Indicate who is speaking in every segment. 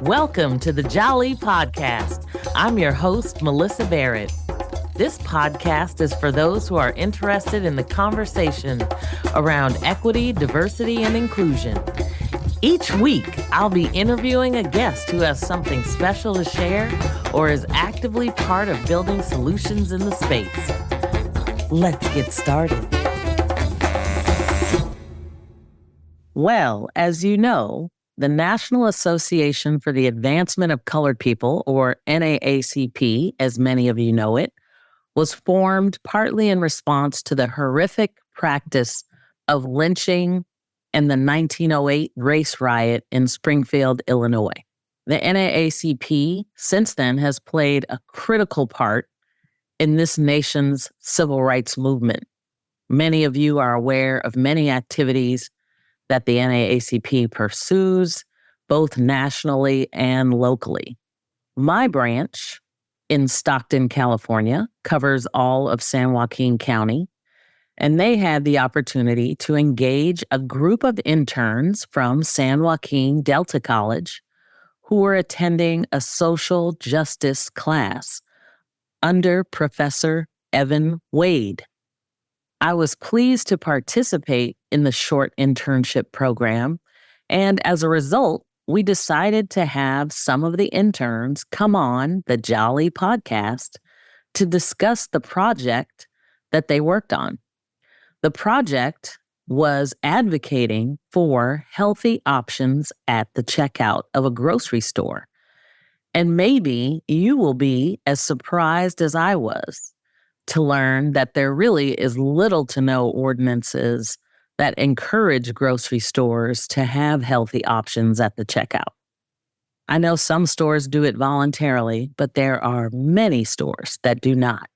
Speaker 1: Welcome to the Jali podcast. I'm your host, Melyssa Barrett. This podcast is for those who are interested in the conversation around equity, diversity, and inclusion. Each week, I'll be interviewing a guest who has something special to share or is actively part of building solutions in the space. Let's get started. Well, as you know, the National Association for the Advancement of Colored People, or NAACP, as many of you know it, was formed partly in response to the horrific practice of lynching and the 1908 race riot in Springfield, Illinois. The NAACP since then has played a critical part in this nation's civil rights movement. Many of you are aware of many activities that the NAACP pursues, both nationally and locally. My branch in Stockton, California, covers all of San Joaquin County, and they had the opportunity to engage a group of interns from San Joaquin Delta College who were attending a social justice class under Professor Evan Wade. I was pleased to participate in the short internship program, and as a result, we decided to have some of the interns come on the Jali podcast to discuss the project that they worked on. The project was advocating for healthy options at the checkout of a grocery store. And maybe you will be as surprised as I was to learn that there really is little to no ordinances that encourage grocery stores to have healthy options at the checkout. I know some stores do it voluntarily, but there are many stores that do not.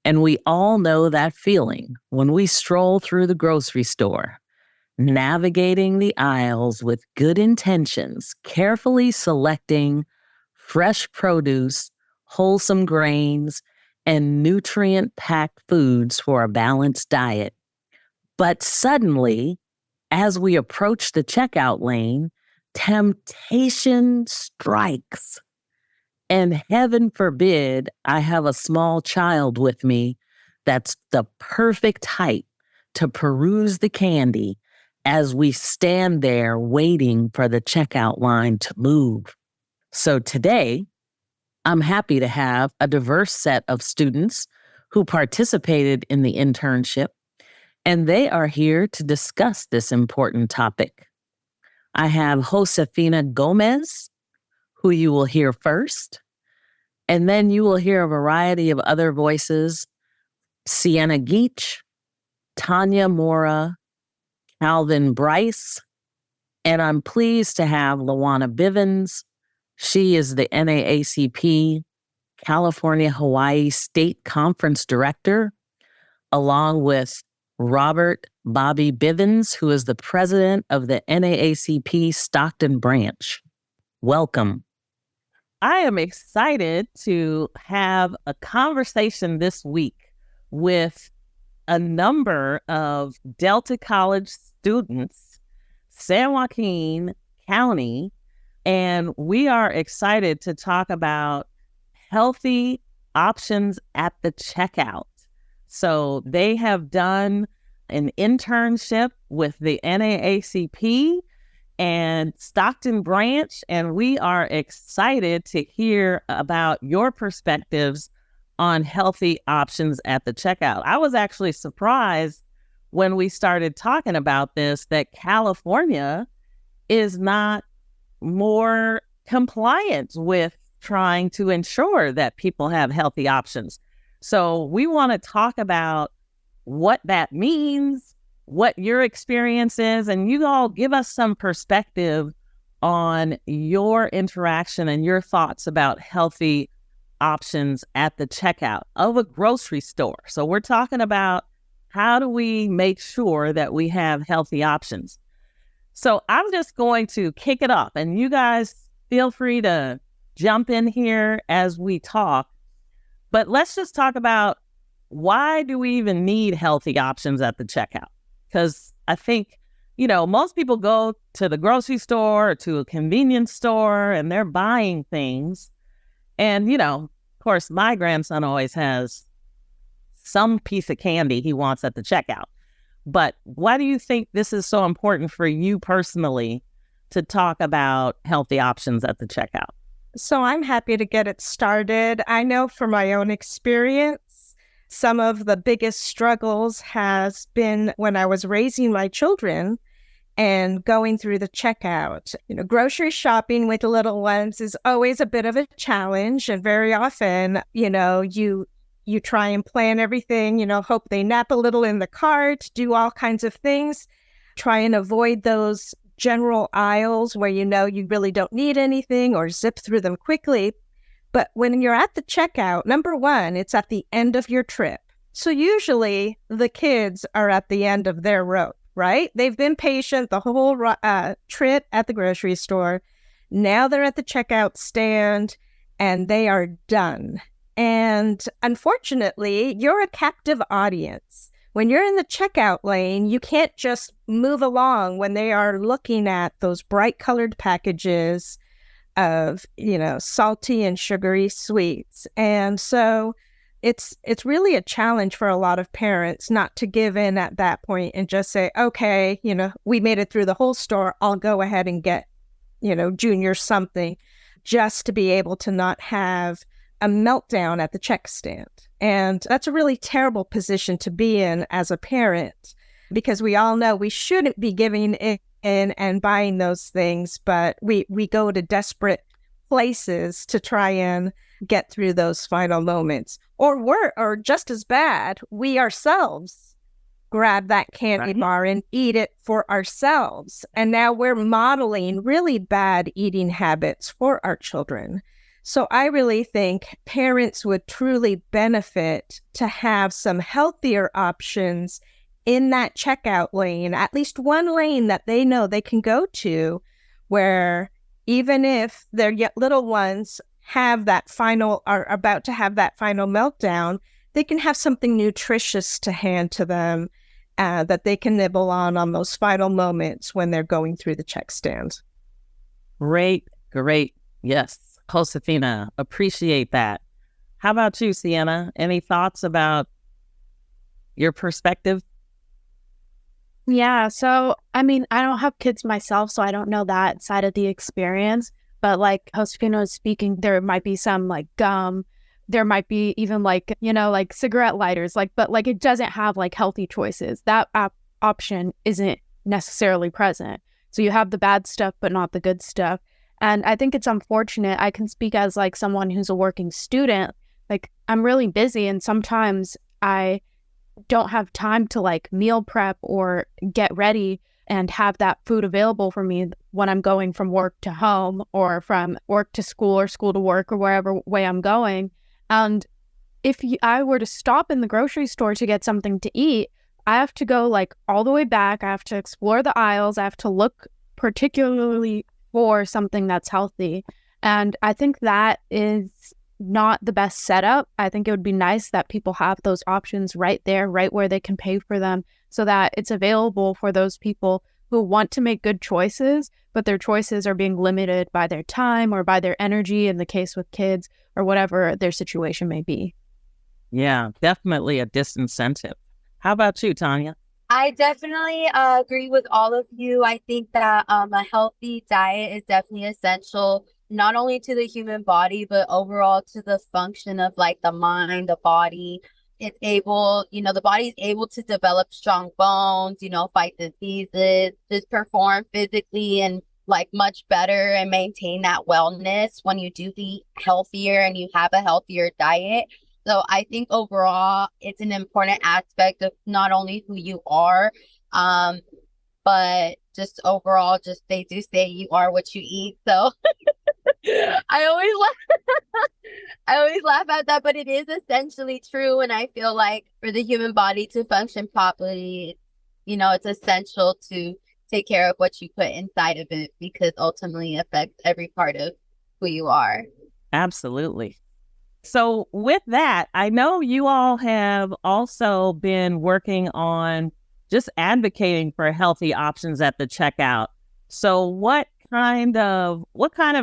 Speaker 1: And we all know that feeling when we stroll through the grocery store, navigating the aisles with good intentions, carefully selecting fresh produce, wholesome grains, and nutrient-packed foods for a balanced diet. But suddenly, as we approach the checkout lane, temptation strikes. And heaven forbid I have a small child with me that's the perfect height to peruse the candy as we stand there waiting for the checkout line to move. So today, I'm happy to have a diverse set of students who participated in the internship, and they are here to discuss this important topic. I have Josefina Gomez, who you will hear first, and then you will hear a variety of other voices: Siena Geach, Tania Mora, Calvin Brice, and I'm pleased to have Lajuana Bivens. She is the NAACP California-Hawaii State Conference Director, along with Robert Bobby Bivens, who is the president of the NAACP Stockton branch. Welcome. I am excited to have a conversation this week with a number of Delta College students, San Joaquin County, and we are excited to talk about healthy options at the checkout. So they have done an internship with the NAACP and Stockton branch, and we are excited to hear about your perspectives on healthy options at the checkout. I was actually surprised when we started talking about this that California is not more compliant with trying to ensure that people have healthy options. So we want to talk about what that means, what your experience is, and you all give us some perspective on your interaction and your thoughts about healthy options at the checkout of a grocery store. So we're talking about how do we make sure that we have healthy options. So I'm just going to kick it off, and you guys feel free to jump in here as we talk. But let's just talk about, why do we even need healthy options at the checkout? Because I think most people go to the grocery store or to a convenience store and they're buying things. And, of course, my grandson always has some piece of candy he wants at the checkout. But why do you think this is so important for you personally to talk about healthy options at the checkout?
Speaker 2: So I'm happy to get it started. I know from my own experience, some of the biggest struggles has been when I was raising my children and going through the checkout. Grocery shopping with little ones is always a bit of a challenge. And very often, you try and plan everything, hope they nap a little in the cart, do all kinds of things, try and avoid those general aisles where you really don't need anything or zip through them quickly. But when you're at the checkout, number one, it's at the end of your trip. So usually the kids are at the end of their rope, right? They've been patient the whole trip at the grocery store. Now they're at the checkout stand and they are done. And unfortunately, you're a captive audience. When you're in the checkout lane, you can't just move along when they are looking at those bright colored packages of, salty and sugary sweets. And so it's really a challenge for a lot of parents not to give in at that point and just say, okay, we made it through the whole store. I'll go ahead and get, Junior something just to be able to not have a meltdown at the check stand. And that's a really terrible position to be in as a parent, because we all know we shouldn't be giving in and buying those things, but we go to desperate places to try and get through those final moments. Or just as bad, we ourselves grab that candy bar and eat it for ourselves. And now we're modeling really bad eating habits for our children. So I really think parents would truly benefit to have some healthier options in that checkout lane, at least one lane that they know they can go to, where even if their little ones are about to have that final meltdown, they can have something nutritious to hand to them that they can nibble on those final moments when they're going through the check stand.
Speaker 1: Great. Yes. Josefina, appreciate that. How about you, Siena? Any thoughts about your perspective?
Speaker 3: Yeah, so I don't have kids myself, so I don't know that side of the experience. But like Josefina was speaking, there might be some like gum, there might be even like, like cigarette lighters, but it doesn't have like healthy choices. That option isn't necessarily present. So you have the bad stuff, but not the good stuff. And I think it's unfortunate. I can speak as like someone who's a working student. Like I'm really busy and sometimes I don't have time to like meal prep or get ready and have that food available for me when I'm going from work to home or from work to school or school to work or wherever way I'm going. And if I were to stop in the grocery store to get something to eat, I have to go like all the way back. I have to explore the aisles. I have to look particularly for something that's healthy. And I think that is not the best setup. I think it would be nice that people have those options right there, right where they can pay for them, so that it's available for those people who want to make good choices, but their choices are being limited by their time or by their energy, in the case with kids, or whatever their situation may be.
Speaker 1: Yeah, definitely a disincentive. How about you, Tania?
Speaker 4: I definitely agree with all of you. I think that a healthy diet is definitely essential, not only to the human body, but overall to the function of like the mind, the body. It's able, the body's able to develop strong bones, fight diseases, just perform physically and like much better and maintain that wellness when you do eat healthier and you have a healthier diet. So I think overall, it's an important aspect of not only who you are, but just overall, they do say you are what you eat. So I always laugh at that, but it is essentially true. And I feel like for the human body to function properly, it's essential to take care of what you put inside of it, because ultimately it affects every part of who you are.
Speaker 1: Absolutely. So with that, I know you all have also been working on just advocating for healthy options at the checkout. So what kind of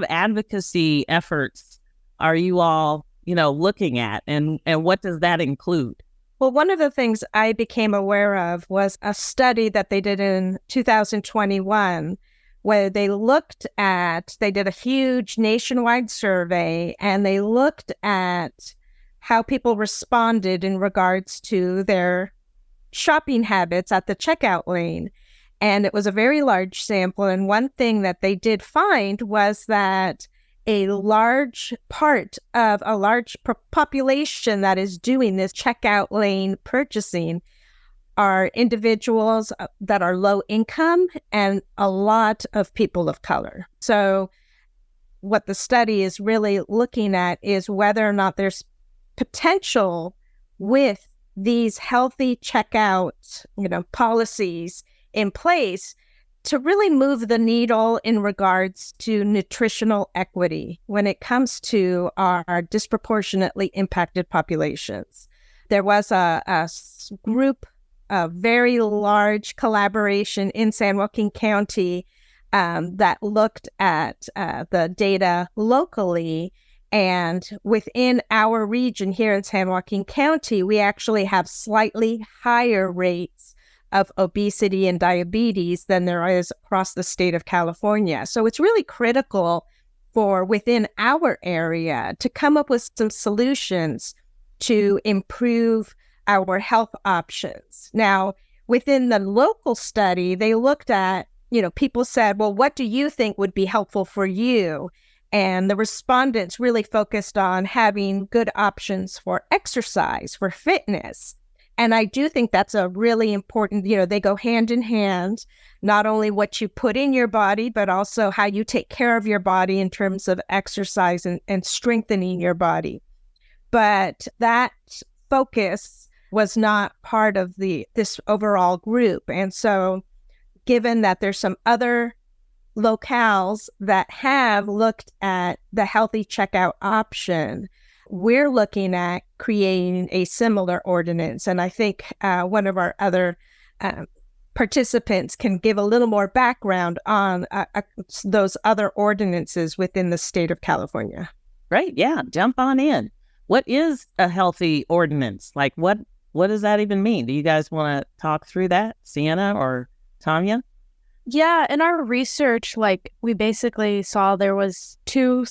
Speaker 1: advocacy efforts are you all, looking at, and what does that include?
Speaker 2: Well, one of the things I became aware of was a study that they did in 2021 where they did a huge nationwide survey, and they looked at how people responded in regards to their shopping habits at the checkout lane. And it was a very large sample. And one thing that they did find was that a large part of a large population that is doing this checkout lane purchasing are individuals that are low income and a lot of people of color. So what the study is really looking at is whether or not there's potential with these healthy checkout, policies in place to really move the needle in regards to nutritional equity when it comes to our disproportionately impacted populations. There was a group, a very large collaboration in San Joaquin County that looked at the data locally. And within our region here in San Joaquin County, we actually have slightly higher rates of obesity and diabetes than there is across the state of California. So it's really critical for within our area to come up with some solutions to improve our health options. Now, within the local study, they looked at, people said, well, what do you think would be helpful for you? And the respondents really focused on having good options for exercise, for fitness. And I do think that's a really important, they go hand in hand, not only what you put in your body, but also how you take care of your body in terms of exercise and strengthening your body. But that focus was not part of this overall group. And so given that there's some other locales that have looked at the healthy checkout option, we're looking at creating a similar ordinance. And I think one of our other participants can give a little more background on those other ordinances within the state of California.
Speaker 1: Great. Yeah. Jump on in. What is a healthy ordinance? Like what does that even mean? Do you guys want to talk through that, Siena or Tania?
Speaker 3: Yeah, in our research, we basically saw there was two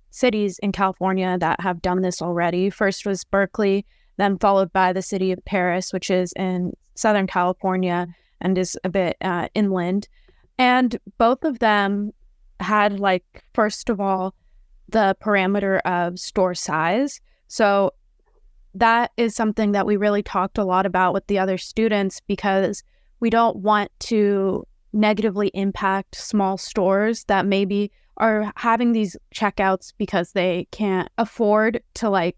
Speaker 3: cities in California that have done this already. First was Berkeley, then followed by the city of Paris, which is in Southern California and is a bit inland. And both of them had, first of all, the parameter of store size. So that is something that we really talked a lot about with the other students, because we don't want to negatively impact small stores that maybe are having these checkouts because they can't afford to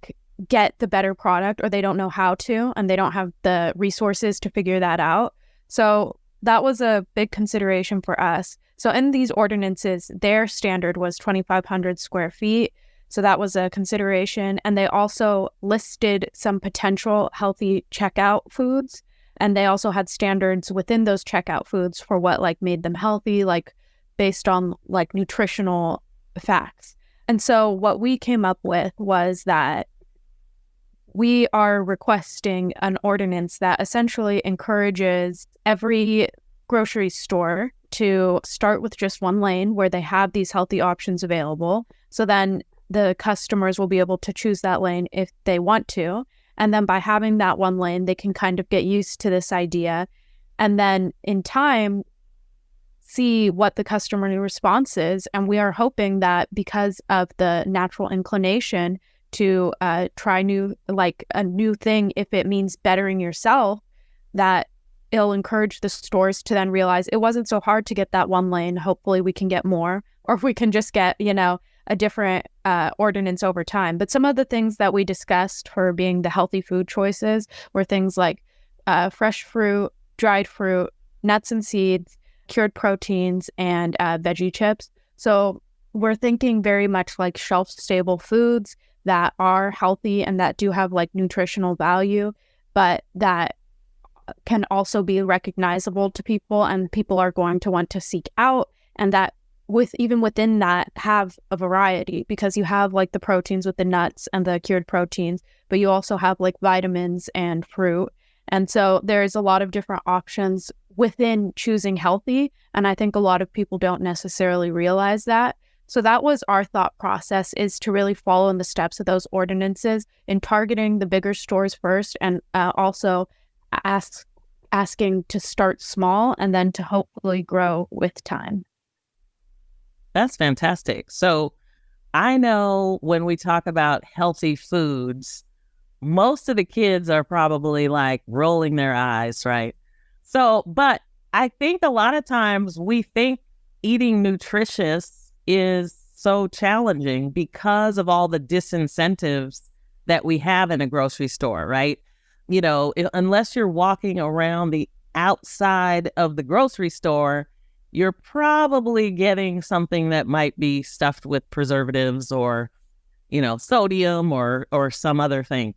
Speaker 3: get the better product, or they don't know how to, and they don't have the resources to figure that out. So that was a big consideration for us. So in these ordinances, their standard was 2,500 square feet. So that was a consideration. And they also listed some potential healthy checkout foods. And they also had standards within those checkout foods for what made them healthy, based on nutritional facts. And so what we came up with was that we are requesting an ordinance that essentially encourages every grocery store to start with just one lane where they have these healthy options available. So then the customers will be able to choose that lane if they want to. And then by having that one lane, they can kind of get used to this idea. And then in time, see what the customer response is. And we are hoping that because of the natural inclination to try a new thing, if it means bettering yourself, that it'll encourage the stores to then realize it wasn't so hard to get that one lane. Hopefully we can get more, or if we can just get, a different ordinance over time. But some of the things that we discussed for being the healthy food choices were things like fresh fruit, dried fruit, nuts and seeds, cured proteins, and veggie chips. So we're thinking very much like shelf-stable foods that are healthy and that do have nutritional value, but that can also be recognizable to people, and people are going to want to seek out, and that even within that have a variety, because you have like the proteins with the nuts and the cured proteins, but you also have like vitamins and fruit. And so there's a lot of different options within choosing healthy. And I think a lot of people don't necessarily realize that. So that was our thought process, is to really follow in the steps of those ordinances in targeting the bigger stores first, and also asking to start small and then to hopefully grow with time.
Speaker 1: That's fantastic. So I know when we talk about healthy foods, most of the kids are probably like rolling their eyes, right? So, but I think a lot of times we think eating nutritious is so challenging because of all the disincentives that we have in a grocery store, right? You know, unless you're walking around the outside of the grocery store, you're probably getting something that might be stuffed with preservatives or, you know, sodium or some other thing.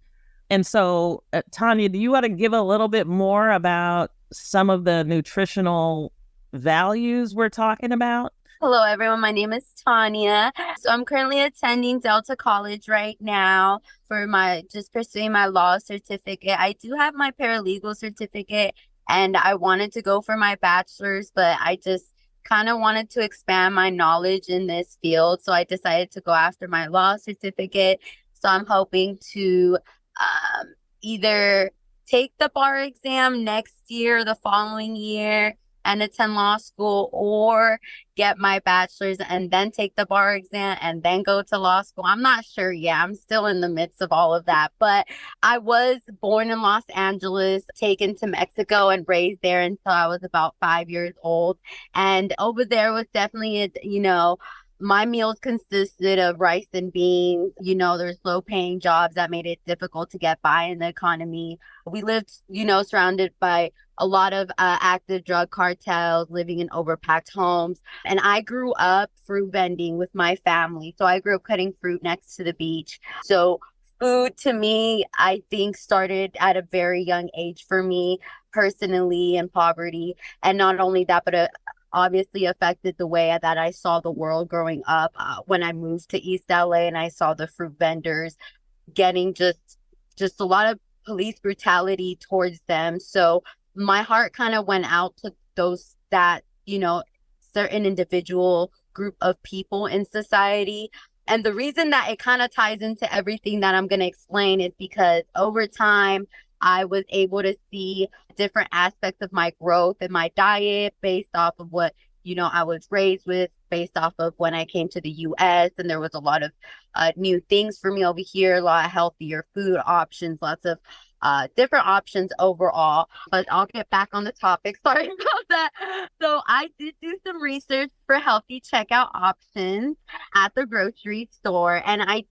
Speaker 1: And so, Tania, do you want to give a little bit more about some of the nutritional values we're talking about?
Speaker 4: Hello, everyone. My name is Tania. So I'm currently attending Delta College right now for just pursuing my law certificate. I do have my paralegal certificate, and I wanted to go for my bachelor's, but I just kind of wanted to expand my knowledge in this field. So I decided to go after my law certificate. So I'm hoping to either take the bar exam next year, the following year, and attend law school, or get my bachelor's and then take the bar exam and then go to law school. I'm not sure yet. I'm still in the midst of all of that. But I was born in Los Angeles, taken to Mexico, and raised there until I was about 5 years old. And over there was definitely, my meals consisted of rice and beans. There's low paying jobs that made it difficult to get by in the economy. We lived, surrounded by a lot of active drug cartels, living in overpacked homes. And I grew up fruit vending with my family. So I grew up cutting fruit next to the beach. So food to me, I think, started at a very young age for me personally in poverty. And not only that, but obviously affected the way that I saw the world growing up when I moved to East LA, and I saw the fruit vendors getting just a lot of police brutality towards them. So my heart kind of went out to certain individual group of people in society. And the reason that it kind of ties into everything that I'm going to explain is because over time, I was able to see different aspects of my growth and my diet based off of what, I was raised with, based off of when I came to the U.S. And there was a lot of new things for me over here, a lot of healthier food options, lots of different options overall. But I'll get back on the topic. Sorry about that. So I did do some research for healthy checkout options at the grocery store, and I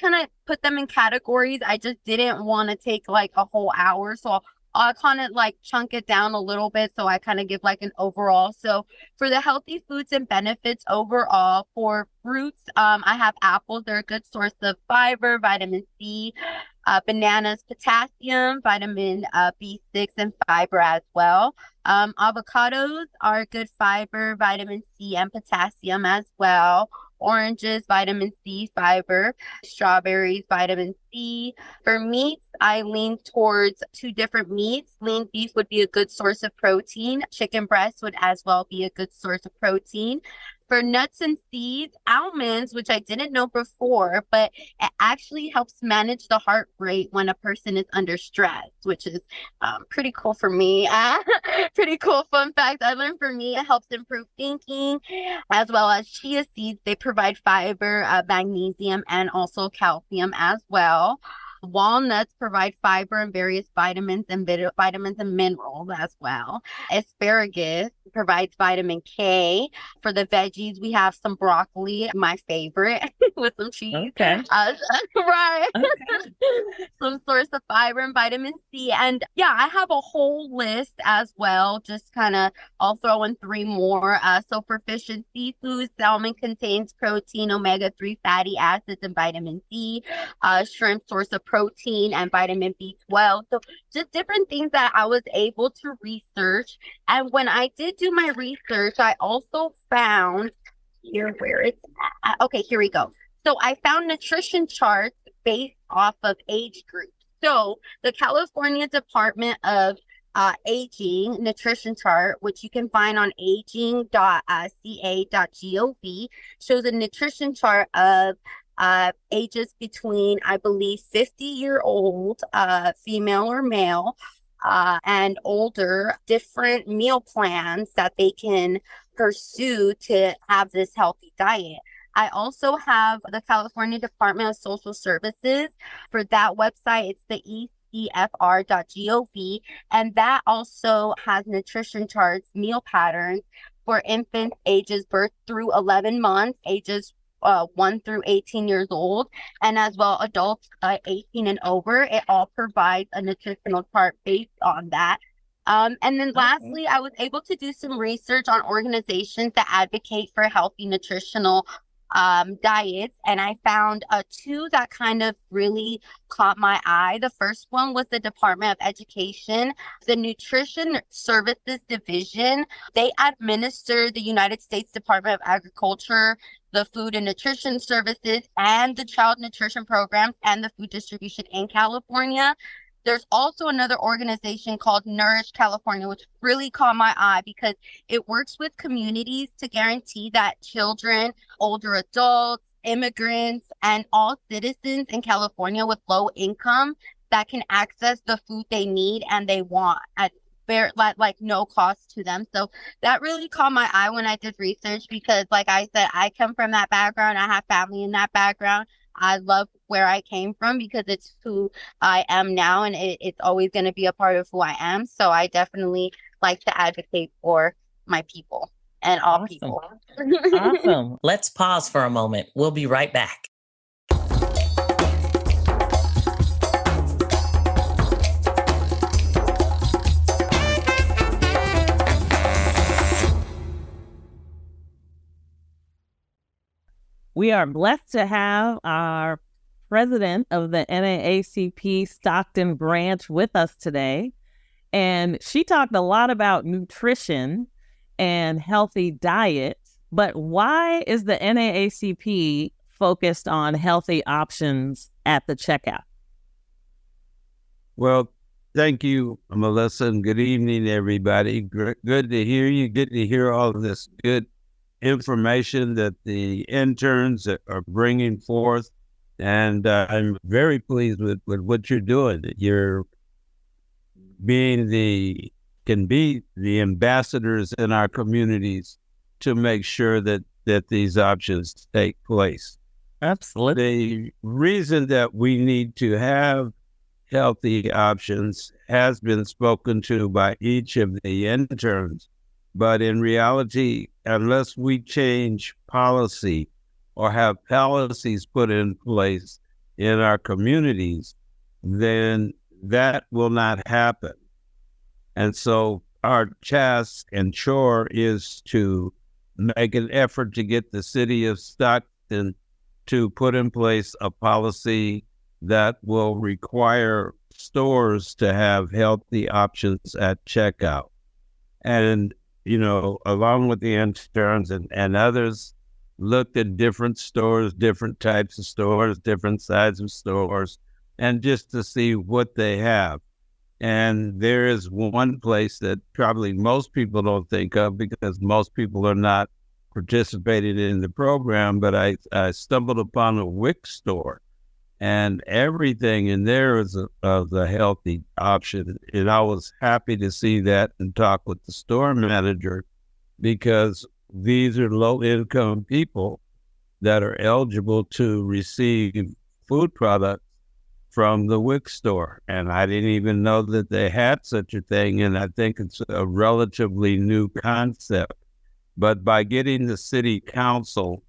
Speaker 4: kind of put them in categories. I just didn't want to take like a whole hour. So I'll kind of like chunk it down a little bit. So I kind of give like an overall. So for the healthy foods and benefits overall, for fruits, I have apples. They're a good source of fiber, vitamin C, bananas, potassium, vitamin B6, and fiber as well. Avocados are good fiber, vitamin C, and potassium as well. Oranges, vitamin C, fiber. Strawberries, vitamin C. For meats, I lean towards 2 different meats. Lean beef would be a good source of protein. Chicken breast would as well be a good source of protein. For nuts and seeds, almonds, which I didn't know before, but it actually helps manage the heart rate when a person is under stress, which is pretty cool for me. Pretty cool fun fact I learned. For me, it helps improve thinking, as well as chia seeds. They provide fiber, magnesium, and also calcium as well. Walnuts provide fiber and various vitamins and minerals as well. Asparagus provides vitamin K. For the veggies, we have some broccoli, my favorite. with some cheese.
Speaker 1: Okay.
Speaker 4: Right.
Speaker 1: Okay.
Speaker 4: Some source of fiber and vitamin C. And yeah, I have a whole list as well. Just kind of, I'll throw in three more. So for fish and seafood, salmon contains protein, omega-3 fatty acids, and vitamin D. Shrimp, source of protein and vitamin B12. So just different things that I was able to research. And when I did do my research, I also found here where it's at. Okay, here we go. So I found nutrition charts based off of age groups. So the California Department of Aging nutrition chart, which you can find on aging.ca.gov, shows a nutrition chart of ages between, I believe, 50-year-old female or male and older, different meal plans that they can pursue to have this healthy diet. I also have the California Department of Social Services. For that website, it's the ecfr.gov, and that also has nutrition charts, meal patterns for infants ages birth through 11 months, ages 1 through 18 years old, and as well adults 18 and over. It all provides a nutritional chart based on that. And then lastly, I was able to do some research on organizations that advocate for healthy nutritional diets, and I found two that kind of really caught my eye. The first one was the Department of Education, the Nutrition Services Division. They administer the United States Department of Agriculture, the Food and Nutrition Services, and the Child Nutrition Programs and the food distribution in California. There's also another organization called Nourish California, which really caught my eye because it works with communities to guarantee that children, older adults, immigrants, and all citizens in California with low income that can access the food they need and they want at very like no cost to them. So that really caught my eye when I did research because, like I said, I come from that background. I have family in that background. I love where I came from because it's who I am now, and it's always going to be a part of who I am. So I definitely like to advocate for my people and all people.
Speaker 1: Awesome. Let's pause for a moment. We'll be right back. We are blessed to have our president of the NAACP Stockton branch with us today. And she talked a lot about nutrition and healthy diet. But why is the NAACP focused on healthy options at the checkout?
Speaker 5: Well, thank you, Melyssa, and good evening, everybody. Good to hear you. Good to hear all of this good information that the interns are bringing forth. And I'm very pleased with what you're doing. You're can be the ambassadors in our communities to make sure that these options take place.
Speaker 1: Absolutely.
Speaker 5: The reason that we need to have healthy options has been spoken to by each of the interns. But in reality, unless we change policy or have policies put in place in our communities, then that will not happen. And so our task and chore is to make an effort to get the city of Stockton to put in place a policy that will require stores to have healthy options at checkout. And along with the interns and others, looked at different stores, different types of stores, different sizes of stores, and just to see what they have. And there is one place that probably most people don't think of because most people are not participating in the program, but I stumbled upon a WIC store. And everything in there is a healthy option. And I was happy to see that and talk with the store manager because these are low-income people that are eligible to receive food products from the WIC store. And I didn't even know that they had such a thing. And I think it's a relatively new concept. But by getting the city council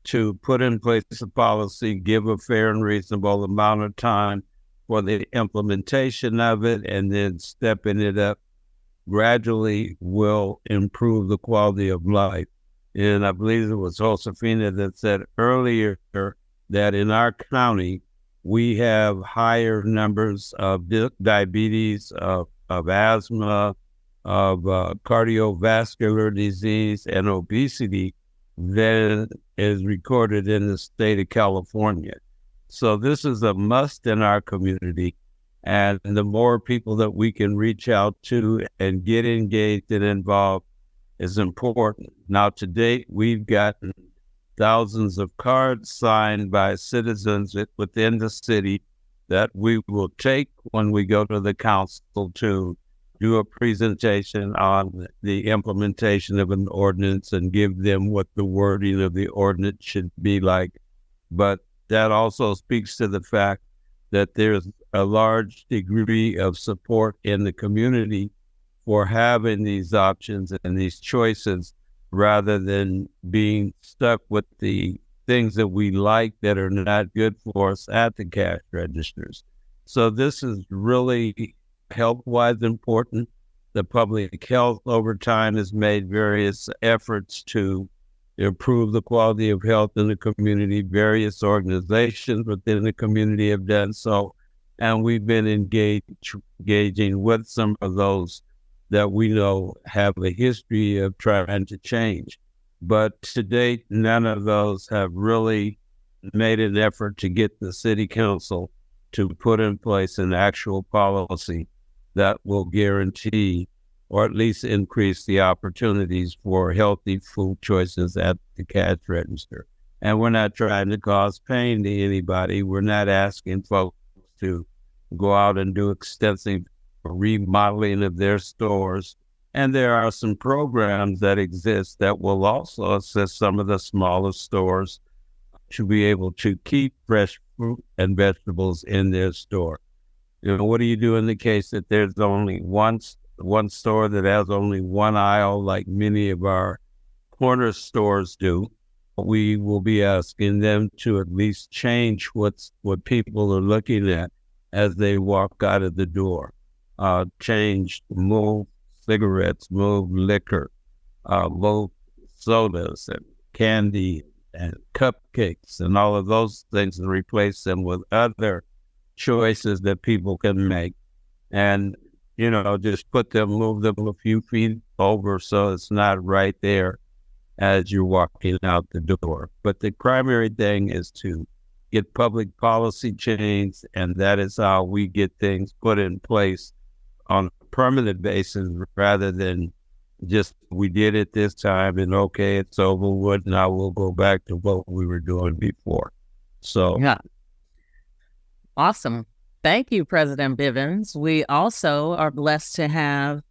Speaker 5: to put in place a policy, give a fair and reasonable amount of time for the implementation of it, and then stepping it up gradually will improve the quality of life. And I believe it was Josefina that said earlier that in our county, we have higher numbers of diabetes, of asthma, of cardiovascular disease and obesity than is recorded in the state of California. So this is a must in our community. And the more people that we can reach out to and get engaged and involved is important. Now, to date, we've gotten thousands of cards signed by citizens within the city that we will take when we go to the council to do a presentation on the implementation of an ordinance and give them what the wording of the ordinance should be like. But that also speaks to the fact that there's a large degree of support in the community for having these options and these choices rather than being stuck with the things that we like that are not good for us at the cash registers. So this is really health-wise important. The public health over time has made various efforts to improve the quality of health in the community. Various organizations within the community have done so, and we've been engaging with some of those that we know have a history of trying to change. But to date, none of those have really made an effort to get the city council to put in place an actual policy that will guarantee or at least increase the opportunities for healthy food choices at the cash register. And we're not trying to cause pain to anybody. We're not asking folks to go out and do extensive remodeling of their stores. And there are some programs that exist that will also assist some of the smaller stores to be able to keep fresh fruit and vegetables in their store. You know, what do you do in the case that there's only one store that has only one aisle, like many of our corner stores do? We will be asking them to at least change what people are looking at as they walk out of the door. Move cigarettes, move liquor, move sodas and candy and cupcakes and all of those things, and replace them with other choices that people can make. And, you know, just move them a few feet over so it's not right there as you're walking out the door. But the primary thing is to get public policy changed, and that is how we get things put in place on a permanent basis rather than just we did it this time and okay, it's over with, now we'll go back to what we were doing before. So
Speaker 1: yeah. Awesome. Thank you, President Bivens. We also are blessed to have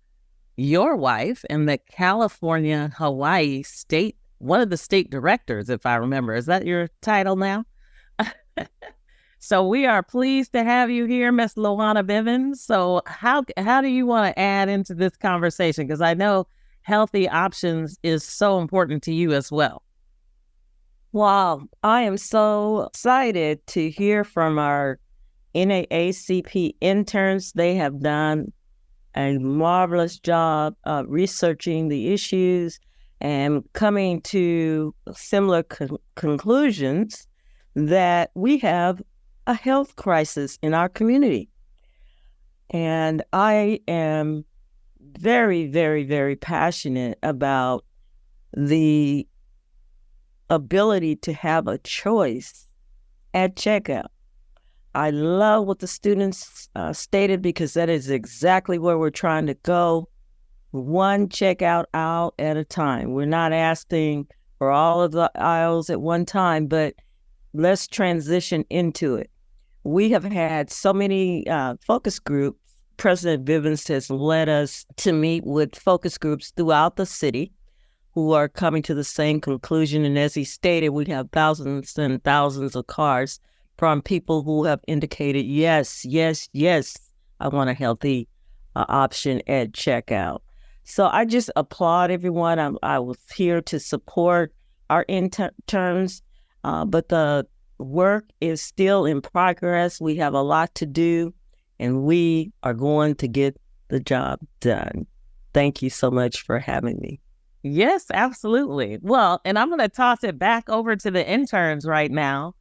Speaker 1: your wife in the California-Hawaii state, one of the state directors, if I remember. Is that your title now? So we are pleased to have you here, Ms. Lajuana Bivens. So how do you want to add into this conversation? Because I know healthy options is so important to you as well.
Speaker 6: Wow, I am so excited to hear from our NAACP interns. They have done a marvelous job researching the issues and coming to similar conclusions that we have a health crisis in our community. And I am very, very, very passionate about the ability to have a choice at checkout. I love what the students stated, because that is exactly where we're trying to go. One checkout aisle at a time. We're not asking for all of the aisles at one time, but let's transition into it. We have had so many focus groups. President Bivens has led us to meet with focus groups throughout the city who are coming to the same conclusion. And as he stated, we have thousands and thousands of cards from people who have indicated, yes, I want a healthy option at checkout. So I just applaud everyone. I was here to support our interns. but the work is still in progress. We have a lot to do, and we are going to get the job done. Thank you so much for having me.
Speaker 1: Yes, absolutely. Well, and I'm going to toss it back over to the interns right now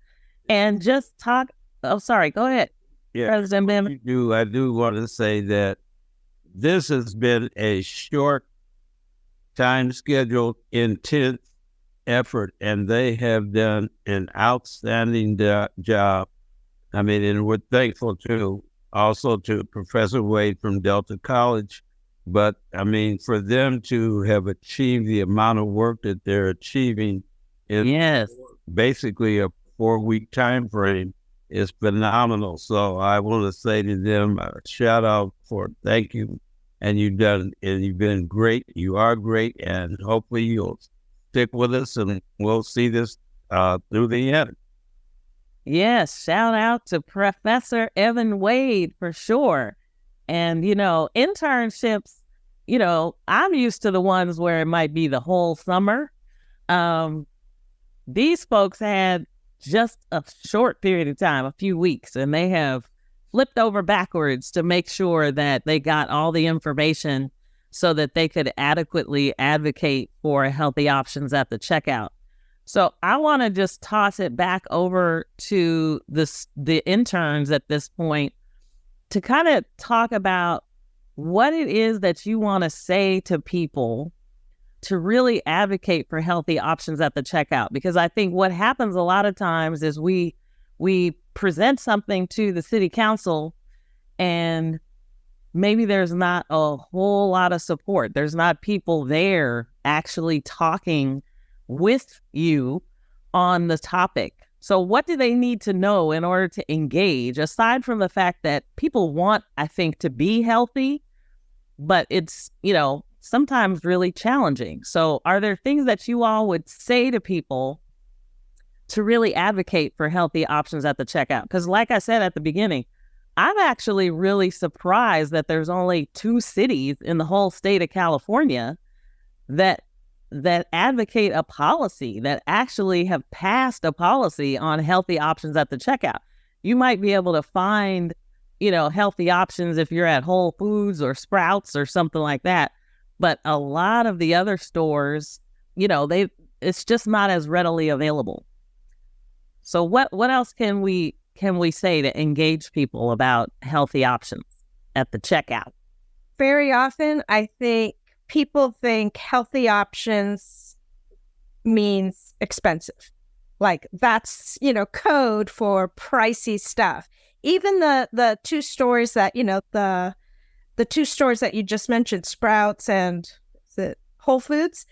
Speaker 1: and just talk. Oh, sorry. Go ahead,
Speaker 5: Yeah,
Speaker 1: President Bivens.
Speaker 5: I do want to say that this has been a short time scheduled, intense effort, and they have done an outstanding job. I mean, and we're thankful also to Professor Wade from Delta College. But I mean, for them to have achieved the amount of work that they're achieving in basically a 4-week time frame is phenomenal. So I want to say to them, a shout out for thank you. And you've been great. You are great. And hopefully you'll stick with us and we'll see this through the end.
Speaker 1: Yes, shout out to Professor Evan Wade for sure. And, internships, I'm used to the ones where it might be the whole summer. These folks had just a short period of time, a few weeks, and they have flipped over backwards to make sure that they got all the information so that they could adequately advocate for healthy options at the checkout. So I want to just toss it back over to the interns at this point to kind of talk about what it is that you want to say to people to really advocate for healthy options at the checkout. Because I think what happens a lot of times is we present something to the city council and maybe there's not a whole lot of support. There's not people there actually talking with you on the topic. So what do they need to know in order to engage, aside from the fact that people want, I think, to be healthy, but it's, sometimes really challenging. So are there things that you all would say to people to really advocate for healthy options at the checkout? Because like I said at the beginning, I'm actually really surprised that there's only 2 cities in the whole state of California that advocate a policy, that actually have passed a policy on healthy options at the checkout. You might be able to find, healthy options if you're at Whole Foods or Sprouts or something like that. But a lot of the other stores, it's just not as readily available. So what else can we say to engage people about healthy options at the checkout?
Speaker 2: Very often, I think people think healthy options means expensive. Like that's, code for pricey stuff. Even the 2 stores that, the 2 stores that you just mentioned, Sprouts and Whole Foods,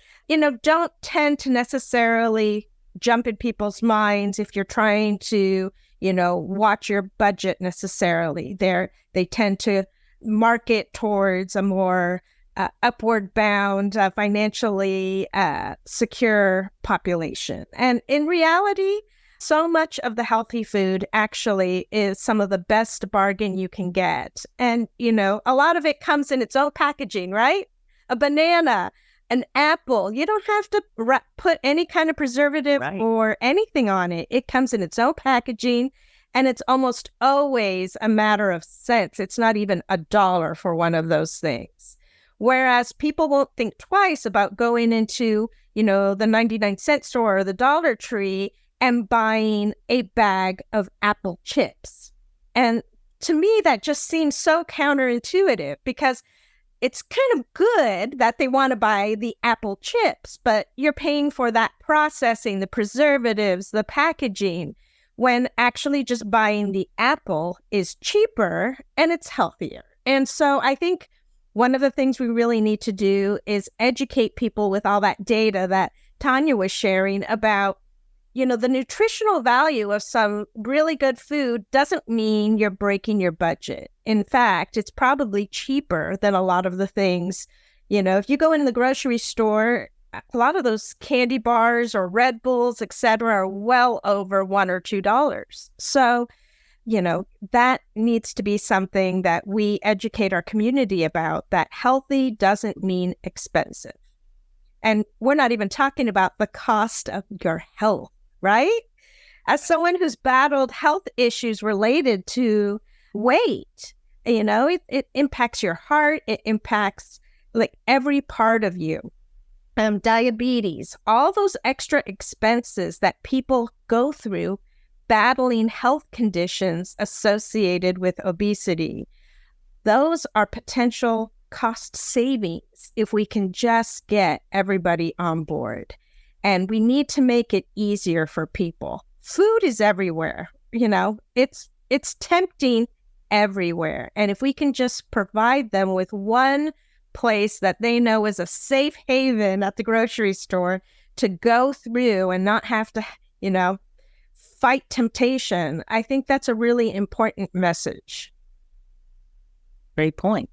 Speaker 2: don't tend to necessarily jump in people's minds if you're trying to, watch your budget necessarily. They tend to market towards a more upward bound, financially secure population. And in reality, so much of the healthy food actually is some of the best bargain you can get. And, a lot of it comes in its own packaging, right? A banana, an apple, you don't have to put any kind of preservative or anything on it. It comes in its own packaging, and it's almost always a matter of cents. It's not even $1 for one of those things. Whereas people won't think twice about going into, the 99-cent store or the Dollar Tree and buying a bag of apple chips. And to me, that just seems so counterintuitive because it's kind of good that they want to buy the apple chips, but you're paying for that processing, the preservatives, the packaging, when actually just buying the apple is cheaper and it's healthier. And so I think one of the things we really need to do is educate people with all that data that Tania was sharing about, the nutritional value of some really good food doesn't mean you're breaking your budget. In fact, it's probably cheaper than a lot of the things, if you go in the grocery store, a lot of those candy bars or Red Bulls, etc., are well over $1 or $2. So, that needs to be something that we educate our community about, that healthy doesn't mean expensive. And we're not even talking about the cost of your health, right? as someone who's battled health issues related to weight, it impacts your heart. It impacts like every part of you. Diabetes, all those extra expenses that people go through battling health conditions associated with obesity. Those are potential cost savings if we can just get everybody on board. And we need to make it easier for people. Food is everywhere, it's tempting everywhere. And if we can just provide them with one place that they know is a safe haven at the grocery store to go through and not have to, fight temptation, I think that's a really important message.
Speaker 1: Great point.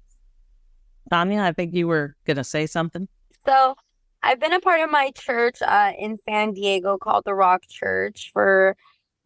Speaker 1: Tania, I think you were going to say something.
Speaker 4: So I've been a part of my church in San Diego called the Rock Church for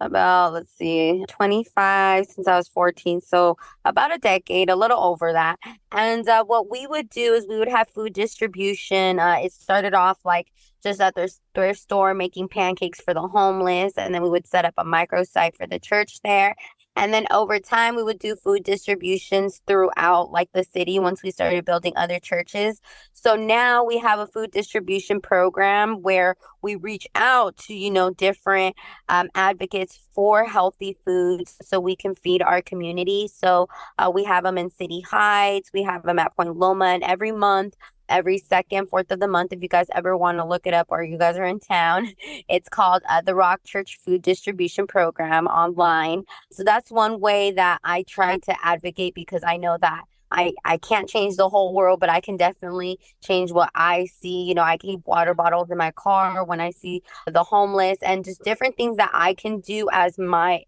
Speaker 4: about, 25 since I was 14. So about a decade, a little over that. And what we would do is we would have food distribution. It started off like just at their store making pancakes for the homeless. And then we would set up a microsite for the church there. And then over time, we would do food distributions throughout like the city once we started building other churches. So now we have a food distribution program where we reach out to, different advocates for healthy foods so we can feed our community. So we have them in City Heights. We have them at Point Loma. And every month, every second, fourth of the month, if you guys ever want to look it up or you guys are in town, it's called the Rock Church Food Distribution Program online. So that's one way that I try to advocate, because I know that I can't change the whole world, but I can definitely change what I see. I keep water bottles in my car when I see the homeless, and just different things that I can do as my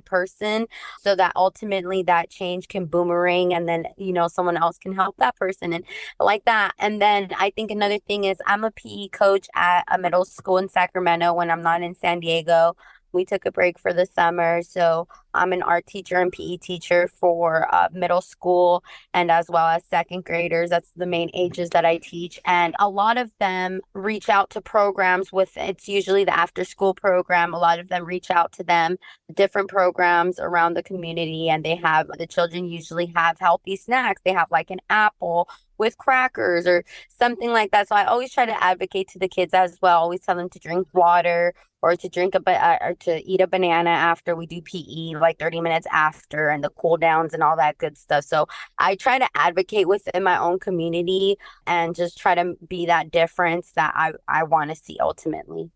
Speaker 4: person, so that ultimately that change can boomerang, and then, someone else can help that person and like that. And then I think another thing is I'm a PE coach at a middle school in Sacramento when I'm not in San Diego. We took a break for the summer, so I'm an art teacher and PE teacher for middle school and as well as second graders. That's the main ages that I teach. And a lot of them reach out to programs it's usually the after school program. A lot of them reach out to them, different programs around the community, and the children usually have healthy snacks. They have like an apple with crackers or something like that. So I always try to advocate to the kids as well. Always tell them to drink water or to or to eat a banana after we do PE, like 30 minutes after, and the cool downs and all that good stuff. So I try to advocate within my own community and just try to be that difference that I want to see ultimately.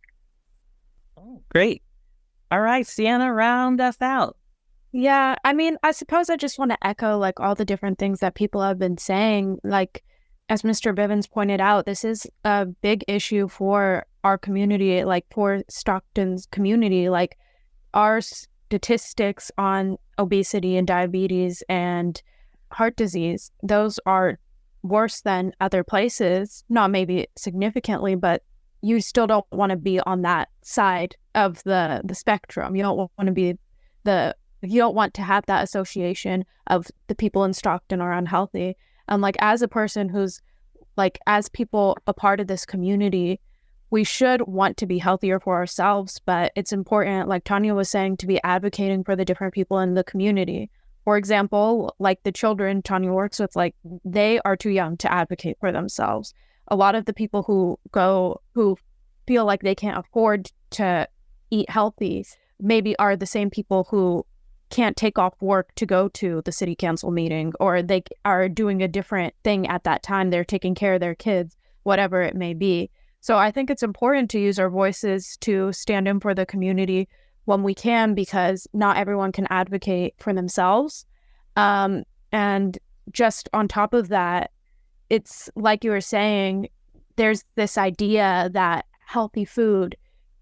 Speaker 1: Oh, great. All right, Siena, round us out.
Speaker 3: Yeah, I suppose I just want to echo like all the different things that people have been saying. Like, as Mr. Bivens pointed out, this is a big issue for our community, like for Stockton's community. Like, our statistics on obesity and diabetes and heart disease, those are worse than other places. Not maybe significantly, but you still don't want to be on that side of the spectrum. You don't want to be you don't want to have that association of the people in Stockton are unhealthy. And like, as a person who's like, as people a part of this community, we should want to be healthier for ourselves, but it's important, like Tania was saying, to be advocating for the different people in the community. For example, like the children Tania works with, like, they are too young to advocate for themselves. A lot of the people who feel like they can't afford to eat healthy maybe are the same people who can't take off work to go to the city council meeting, or they are doing a different thing at that time. They're taking care of their kids, whatever it may be. So I think it's important to use our voices to stand in for the community when we can, because not everyone can advocate for themselves. And just on top of that, it's like you were saying, there's this idea that healthy food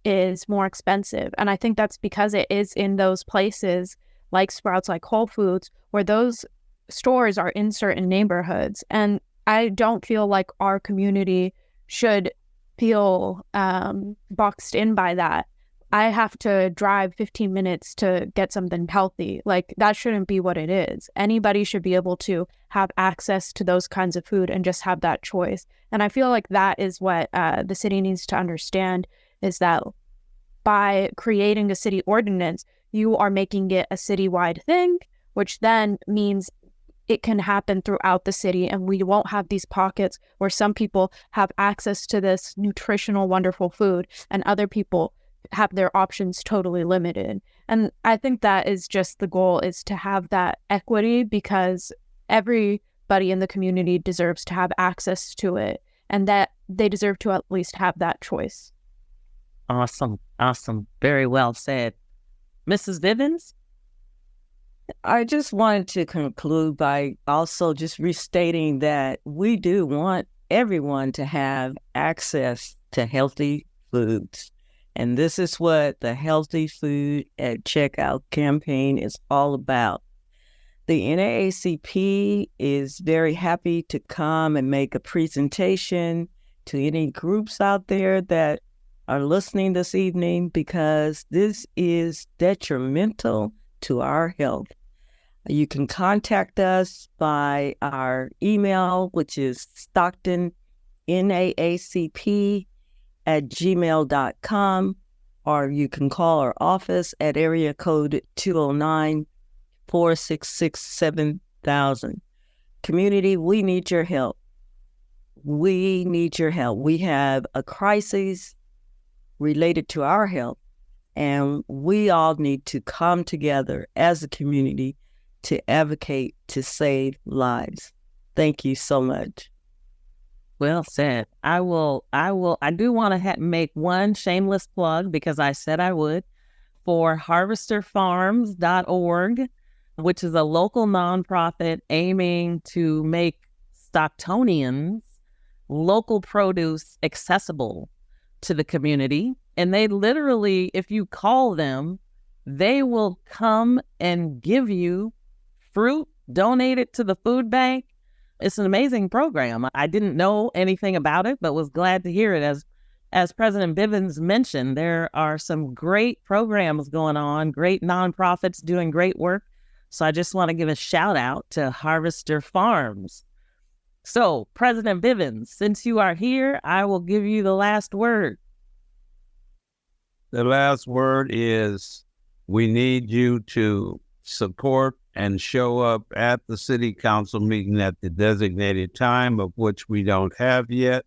Speaker 3: is more expensive. And I think that's because it is in those places like Sprouts, like Whole Foods, where those stores are in certain neighborhoods. And I don't feel like our community should feel boxed in by that. I have to drive 15 minutes to get something healthy. Like, that shouldn't be what it is. Anybody should be able to have access to those kinds of food and just have that choice. And I feel like that is what the city needs to understand, is that by creating a city ordinance, you are making it a citywide thing, which then means it can happen throughout the city, and we won't have these pockets where some people have access to this nutritional, wonderful food and other people have their options totally limited. And I think that is just the goal, is to have that equity, because everybody in the community deserves to have access to it, and that they deserve to at least have that choice.
Speaker 1: Awesome. Awesome. Very well said. Mrs. Bivens?
Speaker 6: I just wanted to conclude by also just restating that we do want everyone to have access to healthy foods. And this is what the Healthy Food at Checkout campaign is all about. The NAACP is very happy to come and make a presentation to any groups out there that are listening this evening, because this is detrimental to our health. You can contact us by our email, which is Stockton NAACP@gmail.com, or you can call our office at area code 209-466-7000. Community, we need your help. We need your help. We have a crisis related to our health, and we all need to come together as a community to advocate to save lives. Thank you so much.
Speaker 1: Well said. I do want to make one shameless plug, because I said I would, for harvesterfarms.org, which is a local nonprofit aiming to make Stocktonians local produce accessible to the community. And they literally, if you call them, they will come and give you fruit, donate it to the food bank. It's an amazing program. I didn't know anything about it, but was glad to hear it. As President Bivens mentioned, there are some great programs going on, great nonprofits doing great work. So I just want to give a shout out to Harvester Farms. So, President Bivens, since you are here, I will give you the last word.
Speaker 5: The last word is, we need you to support and show up at the city council meeting at the designated time, of which we don't have yet.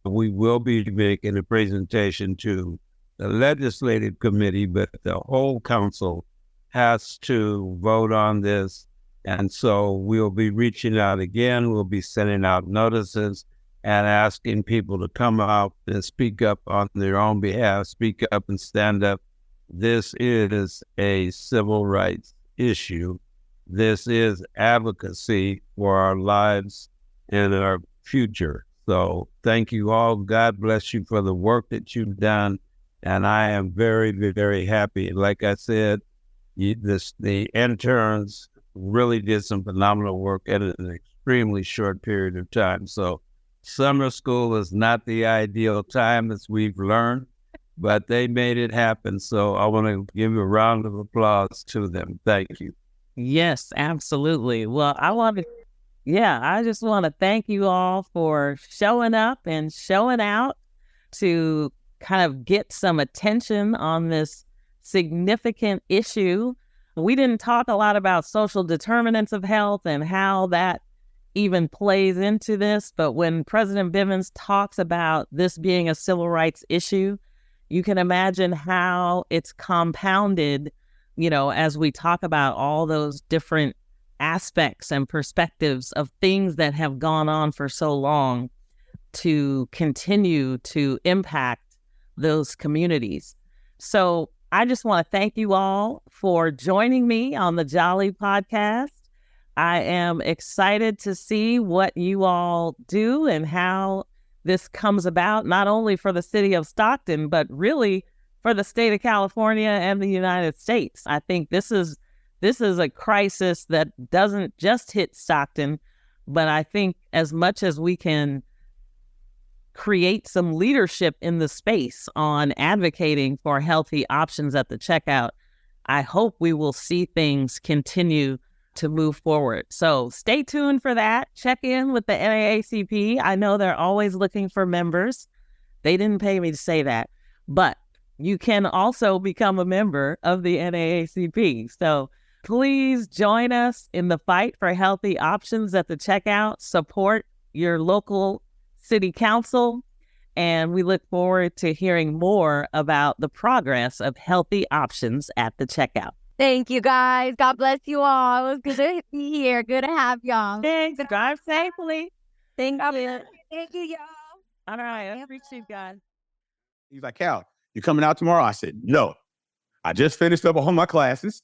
Speaker 5: We will be making a presentation to the legislative committee, but the whole council has to vote on this. And so we'll be reaching out again. We'll be sending out notices and asking people to come out and speak up on their own behalf, speak up and stand up. This is a civil rights issue. This is advocacy for our lives and our future. So thank you all. God bless you for the work that you've done. And I am very, very happy. Like I said, the interns really did some phenomenal work at an extremely short period of time. So summer school is not the ideal time, as we've learned, but they made it happen. So I want to give a round of applause to them. Thank you.
Speaker 1: Yes, absolutely. Well, I just want to thank you all for showing up and showing out to kind of get some attention on this significant issue. We didn't talk a lot about social determinants of health and how that even plays into this, but when President Bivens talks about this being a civil rights issue, you can imagine how it's compounded, as we talk about all those different aspects and perspectives of things that have gone on for so long to continue to impact those communities. So I just want to thank you all for joining me on the Jali podcast. I am excited to see what you all do and how this comes about, not only for the city of Stockton, but really for the state of California and the United States. I think this is a crisis that doesn't just hit Stockton, but I think as much as we can create some leadership in the space on advocating for healthy options at the checkout, I hope we will see things continue to move forward. So stay tuned for that. Check in with the NAACP. I know they're always looking for members. They didn't pay me to say that, but you can also become a member of the NAACP. So please join us in the fight for healthy options at the checkout. Support your local city council. And we look forward to hearing more about the progress of healthy options at the checkout.
Speaker 4: Thank you, guys. God bless you all. It was good to be here. Good to have y'all.
Speaker 1: Thanks. Drive safely.
Speaker 4: Thank you. Thank you, y'all.
Speaker 1: All right. I appreciate you guys.
Speaker 7: He's like, Cal, you coming out tomorrow? I said, no. I just finished up all my classes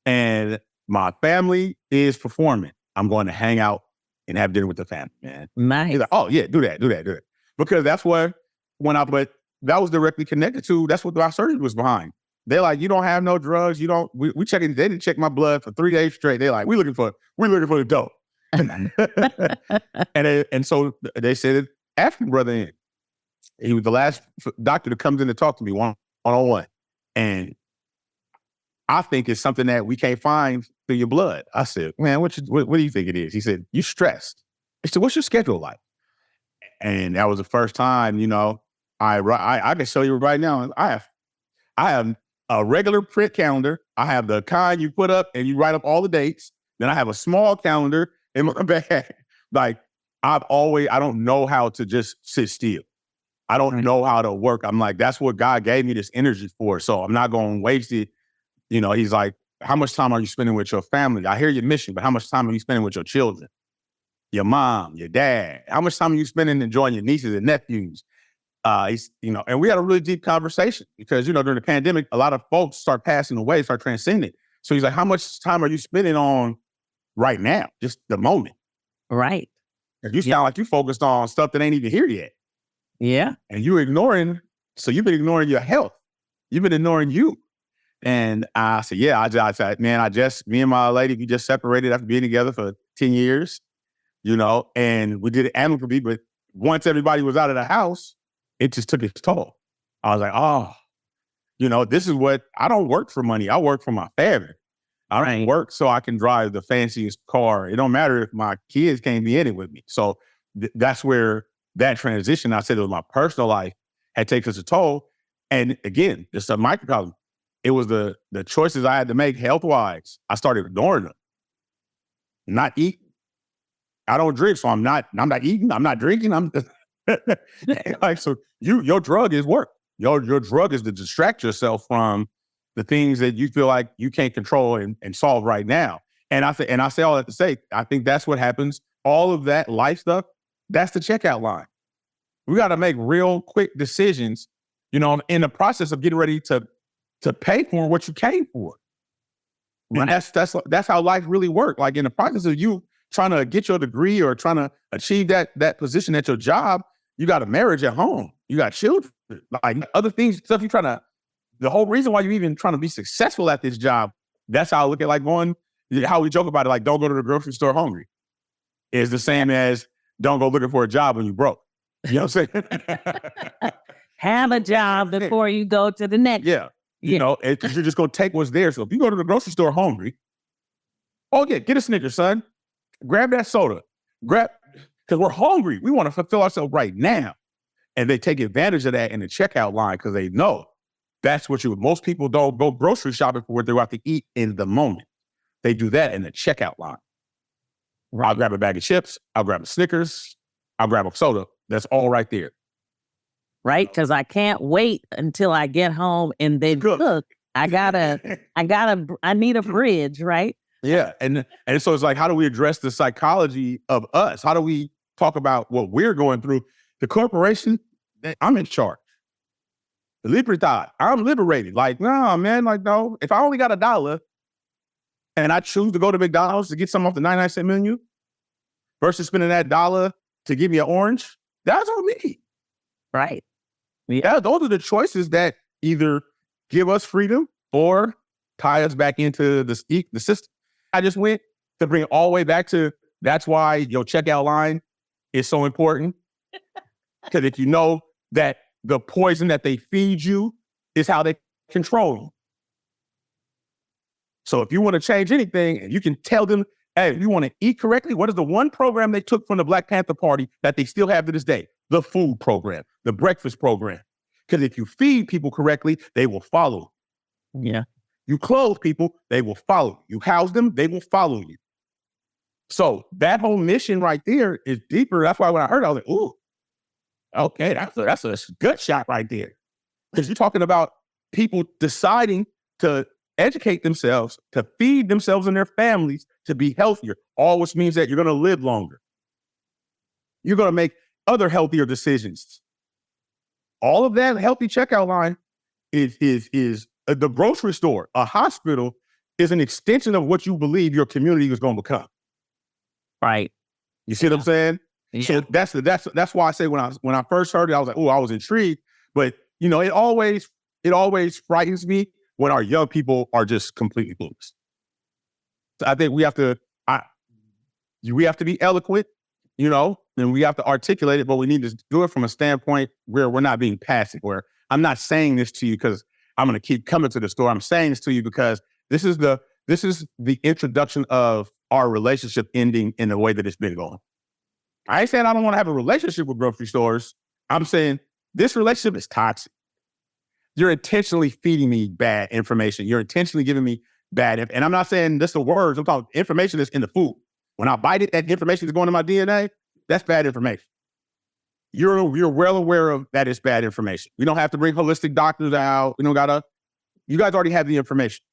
Speaker 7: and my family is performing. I'm going to hang out and have dinner with the family, man.
Speaker 1: Nice.
Speaker 7: He's like, oh, yeah, do that. Because that's what, but that was directly connected to, that's what our surgery was behind. They're like, you don't have no drugs. You don't, we checking, they didn't check my blood for 3 days straight. They're like, we're looking for the dope. and so they said, African brother in. He was the last doctor that comes in to talk to me one-on-one. And I think it's something that we can't find through your blood. I said, man, what do you think it is? He said, you stressed. I said, what's your schedule like? And that was the first time, I can show you right now. I have a regular print calendar. I have the kind you put up and you write up all the dates. Then I have a small calendar in my bag. Like I don't know how to just sit still. I don't know how to work. I'm like, that's what God gave me this energy for. So I'm not going to waste it. He's like, how much time are you spending with your family? I hear your mission, but how much time are you spending with your children? Your mom, your dad? How much time are you spending enjoying your nieces and nephews? And we had a really deep conversation because, during the pandemic, a lot of folks start passing away, start transcending. So he's like, how much time are you spending on right now? Just the moment.
Speaker 1: Right.
Speaker 7: And you sound like you focused on stuff that ain't even here yet.
Speaker 1: Yeah.
Speaker 7: And you've been ignoring your health. You've been ignoring you. And I said, yeah, I said, man, me and my lady, we just separated after being together for 10 years, and we did it amicably. But once everybody was out of the house, it just took its toll. I was like, this is what, I don't work for money. I work for my family. I don't work so I can drive the fanciest car. It don't matter if my kids can't be in it with me. So that's where that transition, I said, it was my personal life, had taken us a toll. And again, just a microcosm. It was the choices I had to make health-wise. I started ignoring them. Not eating. I don't drink, so I'm not eating. I'm not drinking. I'm like, so your drug is work. Your drug is to distract yourself from the things that you feel like you can't control and solve right now. And I say all that to say, I think that's what happens. All of that life stuff, that's the checkout line. We got to make real quick decisions, in the process of getting ready to pay for what you came for. Right. And that's how life really works. Like in the process of you trying to get your degree or trying to achieve that position at your job, you got a marriage at home. You got children, like other things, stuff you're trying to, the whole reason why you're even trying to be successful at this job, that's how I look at how we joke about it, like don't go to the grocery store hungry. Is the same as don't go looking for a job when you're broke. You know what I'm saying?
Speaker 1: Have a job before you go to the next.
Speaker 7: Yeah. You're just going to take what's there. So if you go to the grocery store hungry, get a Snickers, son. Grab that soda. Because we're hungry. We want to fulfill ourselves right now. And they take advantage of that in the checkout line because they know that's what most people don't go grocery shopping for what they're out to eat in the moment. They do that in the checkout line. I'll grab a bag of chips. I'll grab a Snickers. I'll grab a soda. That's all right there.
Speaker 1: Right? Because I can't wait until I get home and then cook. I need a fridge, right?
Speaker 7: Yeah. And so it's like, how do we address the psychology of us? How do we talk about what we're going through? The corporation, I'm in charge. The libertad, I'm liberated. Like, no, man, no. If I only got $1 and I choose to go to McDonald's to get something off the 99-cent menu versus spending that $1 to give me an orange, that's on me.
Speaker 1: Right.
Speaker 7: Yeah, those are the choices that either give us freedom or tie us back into the system. I just went to bring it all the way back to, that's why your checkout line is so important. Because if you know that the poison that they feed you is how they control you. So if you want to change anything, and you can tell them, hey, if you want to eat correctly, what is the one program they took from the Black Panther Party that they still have to this day? The food program, the breakfast program. Because if you feed people correctly, they will follow.
Speaker 1: Yeah.
Speaker 7: You clothe people, they will follow. You house them, they will follow you. So that whole mission right there is deeper. That's why when I heard it, I was like, ooh, okay, that's a good shot right there. Because you're talking about people deciding to educate themselves, to feed themselves and their families, to be healthier, all which means that you're going to live longer. You're going to make other healthier decisions. All of that healthy checkout line is the grocery store. A hospital is an extension of what you believe your community is going to become.
Speaker 1: Right.
Speaker 7: You see what I'm saying?
Speaker 1: Yeah.
Speaker 7: So that's why I say when I first heard it, I was like, oh, I was intrigued. But you know, it always frightens me when our young people are just completely clueless. So I think we have to be eloquent, you know, and we have to articulate it, but we need to do it from a standpoint where we're not being passive, where I'm not saying this to you because I'm going to keep coming to the store. I'm saying this to you because this is the introduction of our relationship ending in the way that it's been going. I ain't saying I don't want to have a relationship with grocery stores. I'm saying this relationship is toxic. You're intentionally feeding me bad information. You're intentionally giving me bad and I'm not saying this the words. I'm talking information that's in the food. When I bite it, that information is going to my DNA. That's bad information. You're well aware of that is bad information. We don't have to bring holistic doctors out. We don't gotta. You guys already have the information.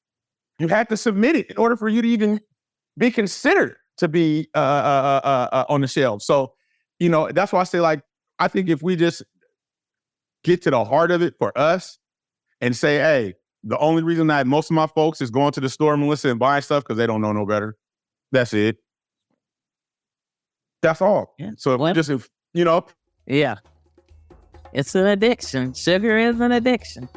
Speaker 7: You have to submit it in order for you to even be considered to be on the shelf. So, you know, that's why I say, like, I think if we just get to the heart of it for us and say, hey, the only reason that most of my folks is going to the store, Melyssa, and buying stuff because they don't know no better. That's it. That's all.
Speaker 1: Yeah.
Speaker 7: So if you know.
Speaker 1: Yeah. It's an addiction. Sugar is an addiction.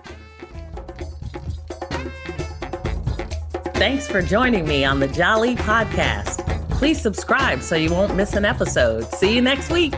Speaker 1: Thanks for joining me on the Jali podcast. Please subscribe so you won't miss an episode. See you next week.